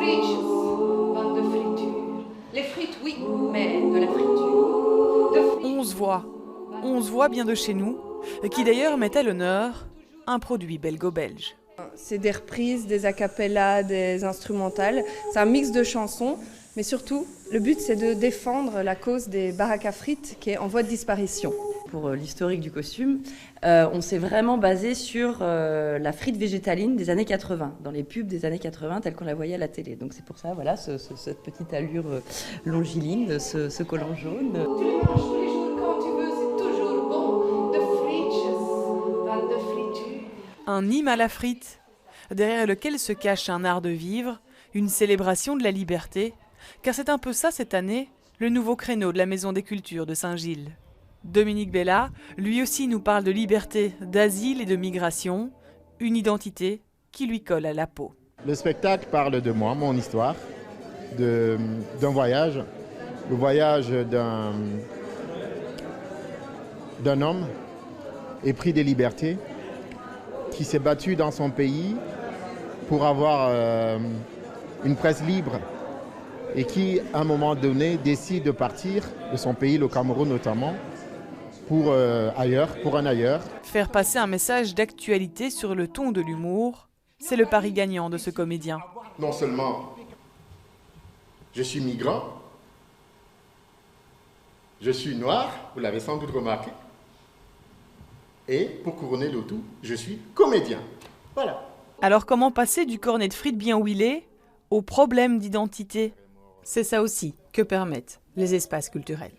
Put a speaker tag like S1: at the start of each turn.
S1: frites, bande de friture. Les frites, oui, mais de la friture.
S2: On se voit bien de chez nous, qui d'ailleurs met à l'honneur un produit belgo-belge.
S3: C'est des reprises, des a cappella, des instrumentales. C'est un mix de chansons, mais surtout, le but c'est de défendre la cause des baraques à frites qui est en voie de disparition.
S4: Pour l'historique du costume, on s'est vraiment basé sur la frite végétaline des années 80, dans les pubs des années 80 telles qu'on la voyait à la télé. Donc c'est pour ça, voilà, cette petite allure longiligne, ce collant jaune.
S1: Tu les manges tous les jours quand tu veux, c'est toujours bon. De frites, bande de friture.
S2: Un hymne à la frite, derrière lequel se cache un art de vivre, une célébration de la liberté, car c'est un peu ça cette année, le nouveau créneau de la Maison des Cultures de Saint-Gilles. Dominique Bella, lui aussi nous parle de liberté, d'asile et de migration, une identité qui lui colle à la peau.
S5: Le spectacle parle de moi, mon histoire, d'un voyage, le voyage d'un homme épris des libertés, qui s'est battu dans son pays pour avoir une presse libre et qui, à un moment donné, décide de partir de son pays, le Cameroun notamment, pour un ailleurs.
S2: Faire passer un message d'actualité sur le ton de l'humour, c'est le pari gagnant de ce comédien.
S5: Non seulement je suis migrant, je suis noir, vous l'avez sans doute remarqué, et pour couronner le tout, je suis comédien. Voilà.
S2: Alors comment passer du cornet de frites bien huilé au problème d'identité ? C'est ça aussi que permettent les espaces culturels.